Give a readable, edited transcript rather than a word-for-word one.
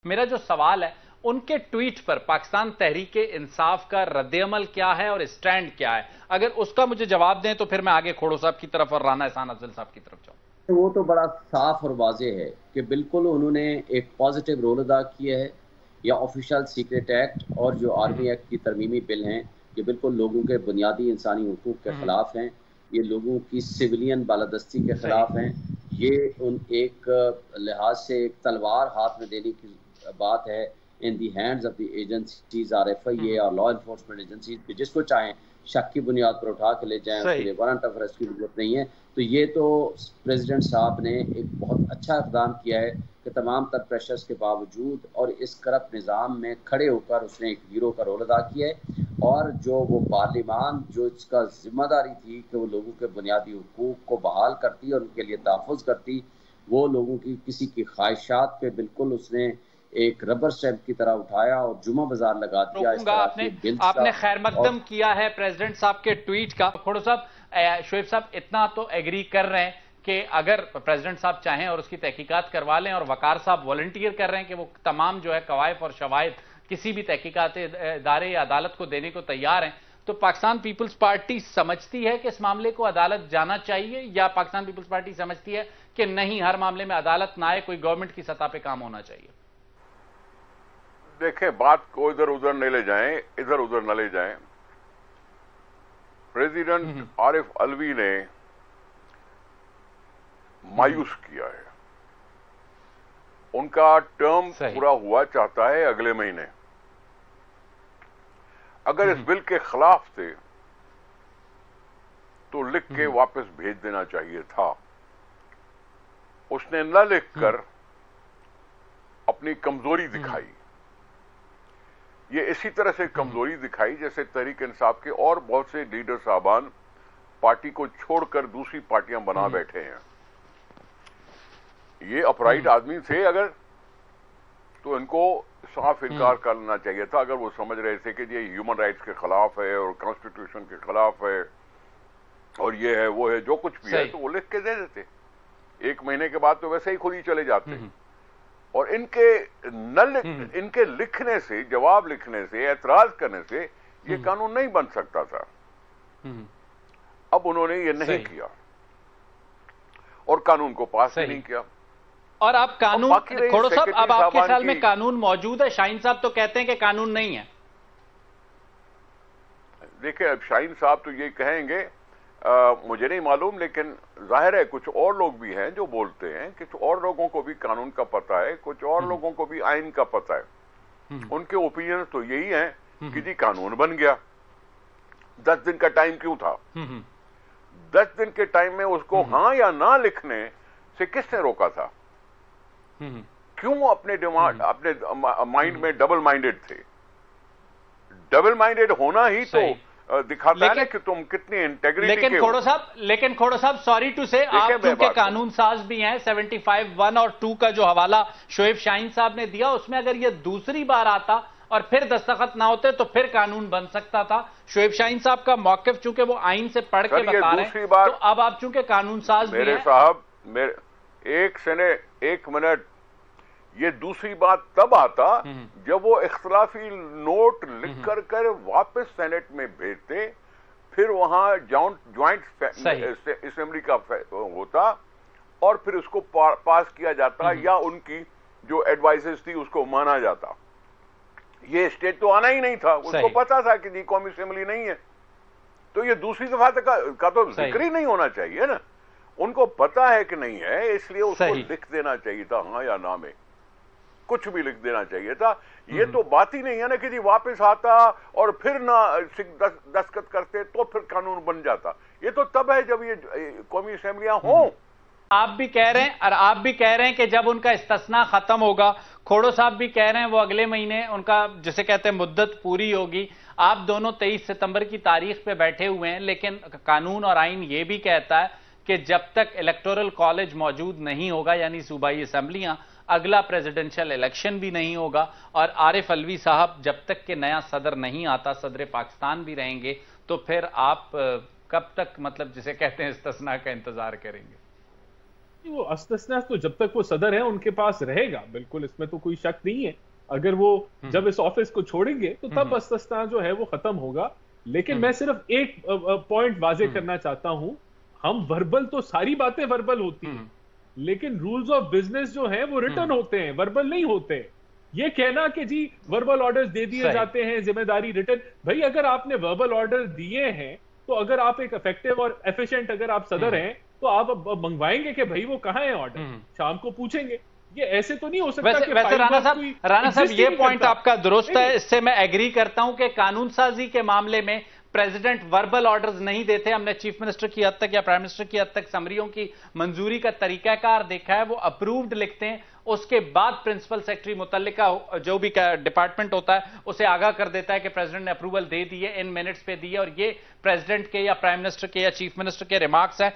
मेरा जो सवाल है, उनके ट्वीट पर पाकिस्तान तहरीक इंसाफ का रद्देअमल क्या है और स्टैंड क्या है? अगर उसका मुझे जवाब दें तो फिर मैं आगे खोड़ो साहब की तरफ और राना एहसान अफजल साहब की तरफ जाऊं। तो वो तो बड़ा साफ और वाज़ेह है कि बिल्कुल उन्होंने एक पॉजिटिव रोल अदा किया है। या ऑफिशियल सीक्रेट एक्ट और जो आर्मी एक्ट की तरमीमी बिल हैं, ये बिल्कुल लोगों के बुनियादी इंसानी हुकूक के ख़िलाफ़ हैं। ये लोगों की सिविलियन बालादस्ती के सही। ख़िलाफ़ हैं। ये उन एक लिहाज से एक तलवार हाथ में देने की बात है in the hands of the agencies RFIA और लॉ इन्फोर्समेंट एजेंसीज, जिसको चाहें शक की बुनियाद पर उठा के ले जाएं, उसके सही। लिए वारंट ऑफ अरेस्ट की जरूरत नहीं है। तो ये तो प्रेसिडेंट साहब ने एक बहुत अच्छा इक़दाम किया है कि तमाम तर प्रेशर्स के बावजूद और इस करप्ट निज़ाम में खड़े होकर उसने एक हीरो का रोल अदा किया है। और जो वो पार्लिमान जो इसका जिम्मेदारी थी कि वो लोगों के बुनियादी हुकूक को बहाल करती और उनके लिए तहफ़्फ़ुज़ करती, वो लोगों की किसी की ख्वाहिशात पे बिल्कुल उसने एक रबर स्टैम्प की तरह उठाया और जुमा बाजार लगा दिया। इस रोकूंगा, तरह आपने के बिल आपने खैर और मकदम किया है प्रेसिडेंट साहब के ट्वीट का। खोड़ो साहब, शोएब साहब इतना तो एग्री कर रहे हैं कि अगर प्रेसिडेंट साहब चाहें और उसकी तहकीकात करवा लें, और वकार साहब वॉलंटियर कर रहे हैं कि वो तमाम जो है कवायद और शवायद किसी भी तहकीकात इदारे या अदालत को देने को तैयार हैं, तो पाकिस्तान पीपल्स पार्टी समझती है कि इस मामले को अदालत जाना चाहिए, या पाकिस्तान पीपल्स पार्टी समझती है कि नहीं, हर मामले में अदालत ना आए, कोई गवर्नमेंट की सतह पर काम होना चाहिए? देखें, बात को इधर उधर न ले जाएं, इधर उधर न ले जाएं। प्रेसिडेंट आरिफ अलवी ने मायूस किया है। उनका टर्म पूरा हुआ चाहता है अगले महीने। अगर इस बिल के खिलाफ थे तो लिख के वापस भेज देना चाहिए था। उसने न लिखकर अपनी कमजोरी दिखाई। ये इसी तरह से कमजोरी दिखाई जैसे तहरीक इंसाफ के और बहुत से लीडर साहबान पार्टी को छोड़कर दूसरी पार्टियां बना बैठे हैं। ये अपराइट आदमी थे अगर, तो इनको साफ इनकार करना चाहिए था। अगर वो समझ रहे थे कि ये ह्यूमन राइट्स के खिलाफ है और कॉन्स्टिट्यूशन के खिलाफ है और ये है वो है, जो कुछ भी है, तो वो लिख के दे देते। एक महीने के बाद तो वैसे ही खुद ही चले जाते। और इनके लिखने से, जवाब लिखने से, एतराज करने से ये कानून नहीं बन सकता था। अब उन्होंने ये नहीं किया और कानून को पास नहीं किया। और अब कानून, खोड़ो साहब, अब आपके ख्याल में कानून मौजूद है? शाहीन साहब तो कहते हैं कि कानून नहीं है। देखिए, अब शाहीन साहब तो ये कहेंगे, मुझे नहीं मालूम, लेकिन जाहिर है कुछ और लोग भी हैं जो बोलते हैं। कुछ और लोगों को भी कानून का पता है, कुछ और लोगों को भी आइन का पता है। उनके ओपिनियन तो यही हैं कि जी कानून बन गया। 10 दिन का टाइम क्यों था? 10 दिन के टाइम में उसको हाँ या ना लिखने से किसने रोका था? क्यों अपने डिमांड, अपने माइंड में डबल माइंडेड थे? डबल माइंडेड होना ही तो दिखाता है कि तुम कितनी इंटेग्रिटी के हो। लेकिन खोड़ो साहब, सॉरी टू से, आप क्योंकि कानून साज भी हैं, 75(1) और 2 का जो हवाला शोएब शाहीन साहब ने दिया, उसमें अगर ये दूसरी बार आता और फिर दस्तखत ना होते तो फिर कानून बन सकता था। शोएब शाहीन साहब का मौकिफ चूंकि वो आइन से पढ़ के बता रहे हैं, तो अब आप चूंकि कानून साज भी हैं। मेरे साहब, एक मिनट, ये दूसरी बात तब आता जब वो इख्तलाफी नोट लिख कर वापस सेनेट में भेजते, फिर वहां ज्वाइंट असेंबली का होता और फिर उसको पास किया जाता या उनकी जो एडवाइसेस थी उसको माना जाता। ये स्टेज तो आना ही नहीं था, उसको पता था कि कौमी असेंबली नहीं है, तो ये दूसरी दफा का तो जिक्र ही नहीं होना चाहिए ना। उनको पता है कि नहीं है, इसलिए उसको लिख देना चाहिए था, हाँ या ना में कुछ भी लिख देना चाहिए था। ये तो बात ही नहीं है ना कि जी वापस आता और फिर ना दस्तखत करते तो फिर कानून बन जाता। ये तो तब है जब ये कौमी असेंबलियां हों। आप भी कह रहे हैं, और आप भी कह रहे हैं कि जब उनका इस्तिस्ना खत्म होगा। खोड़ो साहब भी कह रहे हैं वो अगले महीने उनका, जिसे कहते हैं, मुद्दत पूरी होगी। आप दोनों 23 सितंबर की तारीख पे बैठे हुए हैं, लेकिन कानून और आइन ये भी कहता है कि जब तक इलेक्टोरल कॉलेज मौजूद नहीं होगा, यानी सूबाई असेंबलियां, अगला प्रेसिडेंशियल इलेक्शन भी नहीं होगा। और आरिफ अलवी साहब जब तक कि नया सदर नहीं आता, सदर पाकिस्तान भी रहेंगे, तो फिर आप कब तक, मतलब जिसे कहते हैं, इस्तिस्ना का इंतजार करेंगे? वो अस्तस्ना तो जब तक वो सदर है उनके पास रहेगा, बिल्कुल इसमें तो कोई शक नहीं है। अगर वो जब इस ऑफिस को छोड़ेंगे तो तब अस्तस्ना जो है वो खत्म होगा। लेकिन मैं सिर्फ एक पॉइंट वाजे करना चाहता हूं, हम वर्बल तो सारी बातें वर्बल होती हैं, लेकिन रूल्स ऑफ बिजनेस जो है वो रिटर्न होते हैं, वर्बल नहीं होते। ये कहना कि जी वर्बल ऑर्डर्स दे दिए जाते हैं, जिम्मेदारी रिटर्न, भाई अगर आपने वर्बल ऑर्डर दिए हैं तो अगर आप एक इफेक्टिव और एफिशिएंट अगर आप सदर हैं तो आप मंगवाएंगे कि भाई वो कहाँ है ऑर्डर, शाम को पूछेंगे। ये ऐसे तो नहीं हो सकता कि वैसे राणा साहब ये पॉइंट आपका दुरुस्त है, इससे मैं एग्री करता हूं कि कानून साजी के मामले में प्रेसिडेंट वर्बल ऑर्डर्स नहीं देते। हमने चीफ मिनिस्टर की हद तक या प्राइम मिनिस्टर की हद तक समरियों की मंजूरी का तरीकाकार देखा है, वो अप्रूव्ड लिखते हैं, उसके बाद प्रिंसिपल सेक्रेटरी मुतल्लिका जो भी डिपार्टमेंट होता है उसे आगाह कर देता है कि प्रेसिडेंट ने अप्रूवल दे दी है, इन मिनट्स पे दी है, और ये प्रेसिडेंट के या प्राइम मिनिस्टर के या चीफ मिनिस्टर के रिमार्क्स हैं